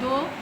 2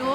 2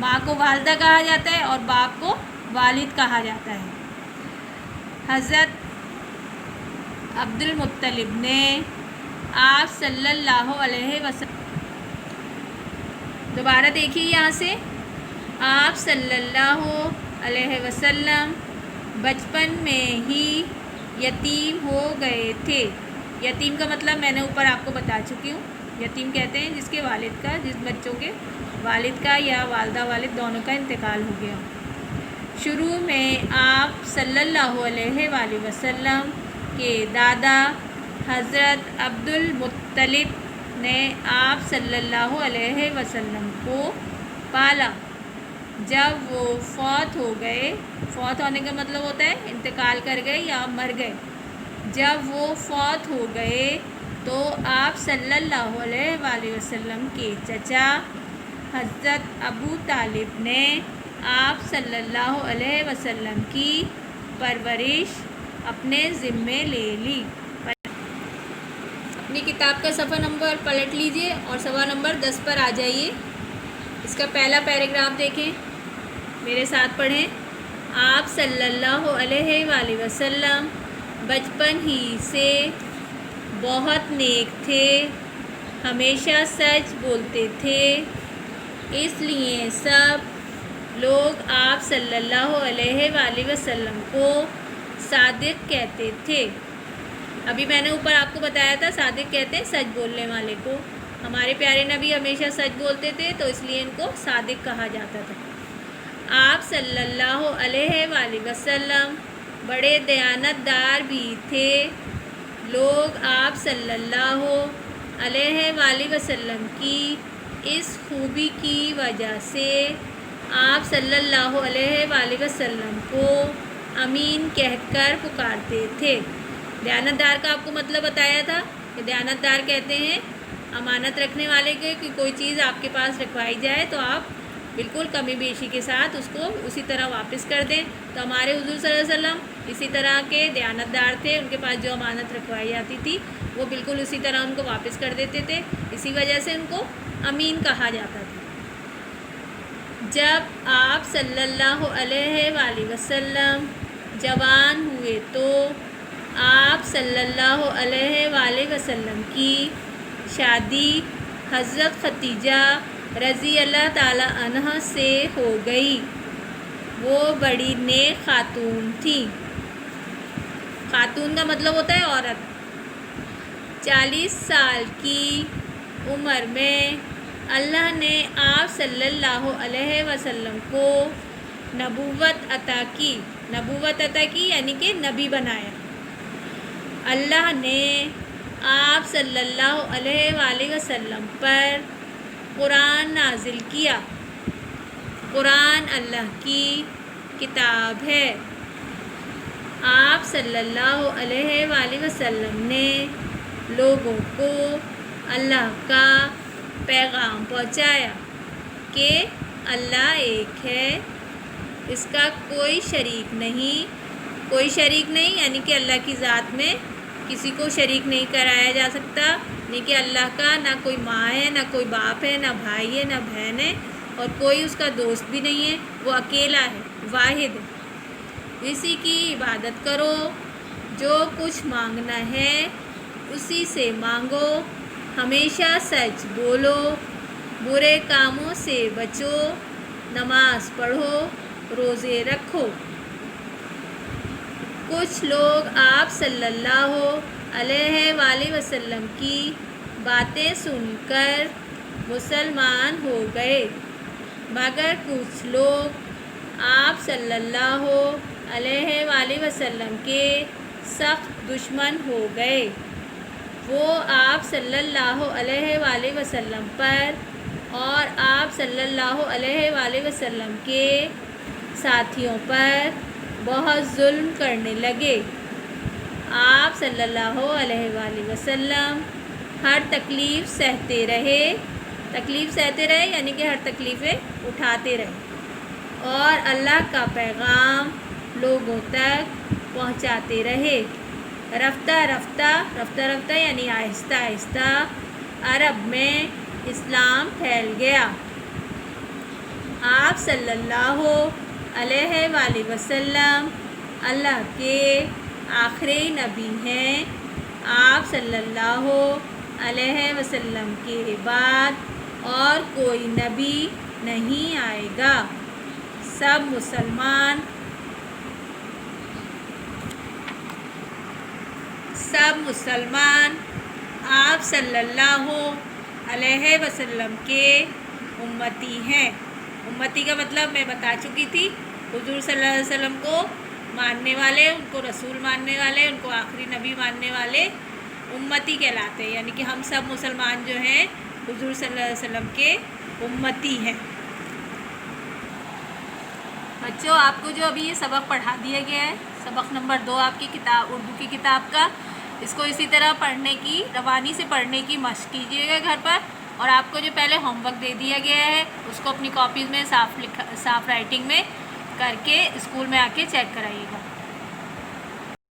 ماں کو والدہ کہا جاتا ہے اور باپ کو والد کہا جاتا ہے۔ حضرت عبد المطلب نے آپ صلی اللہ علیہ وسلم، دوبارہ دیکھیے یہاں سے، آپ صلی اللہ علیہ وسلم بچپن میں ہی یتیم ہو گئے تھے۔ یتیم کا مطلب میں نے اوپر آپ کو بتا چکی ہوں، یتیم کہتے ہیں جس کے والد کا، جس بچوں کے والد کا یا والدہ والد دونوں کا انتقال ہو گیا۔ شروع میں آپ صلی اللہ علیہ وآلہ وسلم کے دادا حضرت عبد المطلب نے آپ صلی اللہ علیہ وسلم کو پالا۔ جب وہ فوت ہو گئے، فوت ہونے کا مطلب ہوتا ہے انتقال کر گئے یا مر گئے، جب وہ فوت ہو گئے تو آپ صلی اللہ علیہ وآلہ وسلم کے چچا حضرت ابو طالب نے آپ صلی اللہ علیہ وسلم کی پرورش اپنے ذمے لے لی۔ اپنی کتاب کا صفحہ نمبر پلٹ لیجئے اور صفحہ نمبر 10 پر آ جائیے۔ اس کا پہلا پیراگراف دیکھیں، میرے ساتھ پڑھیں۔ آپ صلی اللہ علیہ وآلہ وسلم بچپن ہی سے بہت نیک تھے، ہمیشہ سچ بولتے تھے، اس لیے سب لوگ آپ صلی اللہ علیہ وآلہ وسلم کو صادق کہتے تھے۔ ابھی میں نے اوپر آپ کو بتایا تھا صادق کہتے ہیں سچ بولنے والے کو۔ ہمارے پیارے نبی ہمیشہ سچ بولتے تھے تو اس لیے ان کو صادق کہا جاتا تھا۔ آپ صلی اللہ علیہ وآلہ وسلم بڑے دیانت دار بھی تھے۔ لوگ آپ صلی اللہ علیہ وآلہ وسلم کی اس خوبی کی وجہ سے آپ صلی اللہ علیہ وآلہ وسلم کو امین کہہ کر پکارتے تھے۔ دیانت دار کا آپ کو مطلب بتایا تھا کہ دیانت دار کہتے ہیں امانت رکھنے والے کے، کہ کوئی چیز آپ کے پاس رکھوائی جائے تو آپ بالکل کمی بیشی کے ساتھ اس کو اسی طرح واپس کر دیں۔ تو ہمارے حضور صلی اللہ علیہ وسلم اسی طرح کے دیانت دار تھے، ان کے پاس جو امانت رکھوائی جاتی تھی وہ بالکل اسی طرح ان کو واپس کر دیتے تھے، اسی وجہ سے ان کو امین کہا جاتا تھا۔ جب آپ صلی اللہ علیہ وآلہ وسلم جوان ہوئے تو آپ صلی اللہ علیہ وآلہ وسلم کی شادی حضرت خدیجہ رضی اللہ تعالی عنہ سے ہو گئی۔ وہ بڑی نیک خاتون تھیں۔ خاتون کا مطلب ہوتا ہے عورت۔ 40 سال کی عمر میں اللہ نے آپ صلی اللہ علیہ وسلم کو نبوت عطا کی۔ نبوت عطا کی یعنی کہ نبی بنایا۔ اللہ نے آپ صلی اللہ علیہ وآلہ وسلم پر قرآن نازل کیا۔ قرآن اللہ کی کتاب ہے۔ آپ صلی اللہ علیہ وآلہ وسلم نے لوگوں کو اللہ کا پیغام پہنچایا کہ اللہ ایک ہے، اس کا کوئی شریک نہیں۔ کوئی شریک نہیں یعنی کہ اللہ کی ذات میں کسی کو شریک نہیں کرایا جا سکتا، نہیں کہ اللہ کا نہ کوئی ماں ہے، نہ کوئی باپ ہے، نہ بھائی ہے، نہ بہن ہے، اور کوئی اس کا دوست بھی نہیں ہے، وہ اکیلا ہے، واحد ہے۔ اسی کی عبادت کرو، جو کچھ مانگنا ہے اسی سے مانگو، ہمیشہ سچ بولو، برے کاموں سے بچو، نماز پڑھو، روزے رکھو۔ کچھ لوگ آپ صلی اللہ علیہ وآلہ وسلم کی باتیں سن کر مسلمان ہو گئے، مگر کچھ لوگ آپ صلی اللہ علیہ وآلہ وسلم کے سخت دشمن ہو گئے۔ وہ آپ صلی اللہ علیہ وآلہ وسلم پر اور آپ صلی اللہ علیہ وآلہ وسلم کے ساتھیوں پر بہت ظلم کرنے لگے۔ آپ صلی اللہ علیہ وآلہ وسلم ہر تکلیف سہتے رہے۔ تکلیف سہتے رہے یعنی کہ ہر تکلیفیں اٹھاتے رہے اور اللہ کا پیغام لوگوں تک پہنچاتے رہے۔ رفتہ رفتہ یعنی آہستہ آہستہ عرب میں اسلام پھیل گیا۔ آپ صلی اللہ علیہ وآلہ وسلم اللہ کے آخری نبی ہیں۔ آپ صلی اللہ علیہ وسلم کے بعد اور کوئی نبی نہیں آئے گا۔ سب مسلمان آپ صلی اللہ علیہ وسلم کے امتی ہیں۔ امتی کا مطلب میں بتا چکی تھی، حضور صلی اللہ علیہ وسلم کو ماننے والے، ان کو رسول ماننے والے، ان کو آخری نبی ماننے والے امتی کہلاتے ہیں، یعنی کہ ہم سب مسلمان جو ہیں حضور صلی اللہ علیہ وسلم کے امتی ہیں۔ بچوں، آپ کو جو ابھی یہ سبق پڑھا دیا گیا ہے، سبق نمبر 2 آپ کی کتاب اردو کی کتاب کا، اس کو اسی طرح پڑھنے کی، روانی سے پڑھنے کی مشق کیجیے گا گھر پر، اور آپ کو جو پہلے ہوم ورک دے دیا گیا ہے اس کو اپنی کاپیز میں صاف رائٹنگ میں کر کے اسکول میں آ کے چیک کرائیے گا۔